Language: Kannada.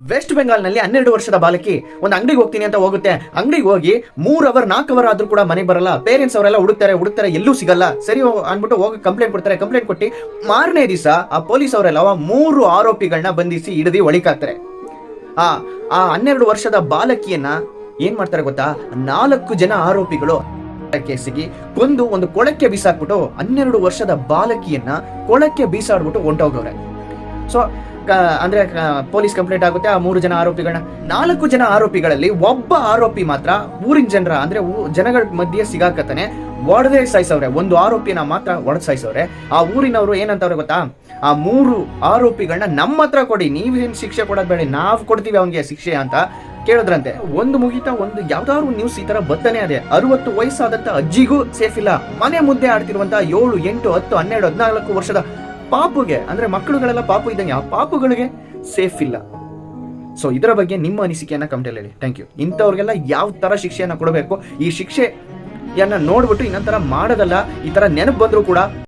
ವೆಸ್ಟ್ ಬೆಂಗಾಲ್ನಲ್ಲಿ 12 ವರ್ಷದ ಬಾಲಕಿ ಒಂದು ಅಂಗಡಿಗೆ ಹೋಗ್ತೀನಿ ಅಂತ ಹೋಗುತ್ತೆ. ಅಂಗಡಿಗೆ ಹೋಗಿ 3 ಅವರ್ 4 ಅವರ್ ಆದ್ರೂ ಕೂಡ ಮನೆಗೆ ಬರಲ್ಲ. ಪೇರೆಂಟ್ಸ್ ಅವರೆಲ್ಲ ಹುಡುಕ್ತಾರೆ ಎಲ್ಲೂ ಸಿಗಲ್ಲ. ಸರಿ ಅನ್ಬಿಟ್ಟು ಹೋಗಿ ಕಂಪ್ಲೇಂಟ್ ಕೊಡ್ತಾರೆ. ಕಂಪ್ಲೇಂಟ್ ಕೊಟ್ಟು ಮಾರನೇ ದಿವಸ ಆ ಪೊಲೀಸ್ ಅವರೆಲ್ಲ 3 ಆರೋಪಿಗಳನ್ನ ಬಂಧಿಸಿ ಹಿಡಿದು ಒಳಿಕಾಕ್ತಾರೆ. ಆ 12 ವರ್ಷದ ಬಾಲಕಿಯನ್ನ ಏನ್ ಮಾಡ್ತಾರೆ ಗೊತ್ತಾ? 4 ಜನ ಆರೋಪಿಗಳು ಕೇಸಿಗೆ ಕೊಂದು ಒಂದು ಕೊಳಕ್ಕೆ ಬೀಸಾಕ್ಬಿಟ್ಟು 12 ವರ್ಷದ ಬಾಲಕಿಯನ್ನ ಕೊಳಕ್ಕೆ ಬೀಸಾಡ್ಬಿಟ್ಟು ಹೊಂಟೋಗವ್ರೆ. ಸೊ ಅಂದ್ರೆ ಪೊಲೀಸ್ ಕಂಪ್ಲೇಂಟ್ ಆಗುತ್ತೆ. ಆ 3 ಜನ ಆರೋಪಿಗಳನ್ನ 4 ಜನ ಆರೋಪಿಗಳಲ್ಲಿ ಒಬ್ಬ ಆರೋಪಿ ಮಾತ್ರ ಊರಿನ ಜನರ ಅಂದ್ರೆ ಜನಗಳ ಮಧ್ಯೆ ಸಿಗಾಕತಾನೆ ಒಡೆದೇ ಸಾಯಿಸವ್ರೆ. ಒಂದು ಆರೋಪಿನ ಮಾತ್ರ ಒಡೆದ್ ಸಾಯಿಸವ್ರೆ. ಆ ಊರಿನವರು ಏನಂತವ್ರೆ ಗೊತ್ತಾ? ಆ 3 ಆರೋಪಿಗಳನ್ನ ನಮ್ಮ ಹತ್ರ ಕೊಡಿ, ನೀವೇನ್ ಶಿಕ್ಷೆ ಕೊಡೋದ್ ಬೇಡ, ನಾವ್ ಕೊಡ್ತೀವಿ ಅವನಿಗೆ ಶಿಕ್ಷೆ ಅಂತ ಕೇಳಿದ್ರಂತೆ. ಒಂದು ಮುಗಿತಾ ಒಂದು ಯಾವ್ದಾದ್ರು ನ್ಯೂಸ್ ಈ ತರ ಬತ್ತನೆ ಅದೇ 60 ವಯಸ್ಸಾದಂತ ಅಜ್ಜಿಗೂ ಸೇಫ್ ಇಲ್ಲ. ಮನೆ ಮುದ್ದೆ ಆಡ್ತಿರುವಂತ 7, 8, 10, 12, 14 ವರ್ಷದ ಪಾಪುಗೆ ಅಂದ್ರೆ ಮಕ್ಕಳುಗಳೆಲ್ಲ ಪಾಪು ಇದ್ದಂಗೆ ಆ ಪಾಪುಗಳಿಗೆ ಸೇಫ್ ಇಲ್ಲ. ಸೊ ಇದರ ಬಗ್ಗೆ ನಿಮ್ಮ ಅನಿಸಿಕೆಯನ್ನ ಕಮೆಂಟ್ ಅಲ್ಲಿ ಹೇಳಿ. Thank you. ಇಂಥವ್ರಿಗೆಲ್ಲ ಯಾವ ತರ ಶಿಕ್ಷೆಯನ್ನ ಕೊಡಬೇಕು, ಈ ಶಿಕ್ಷೆಯನ್ನ ನೋಡ್ಬಿಟ್ಟು ಇನ್ನೊಂಥರ ಮಾಡೋದಲ್ಲ. ಈ ತರ ನೆನಪು ಬಂದ್ರು ಕೂಡ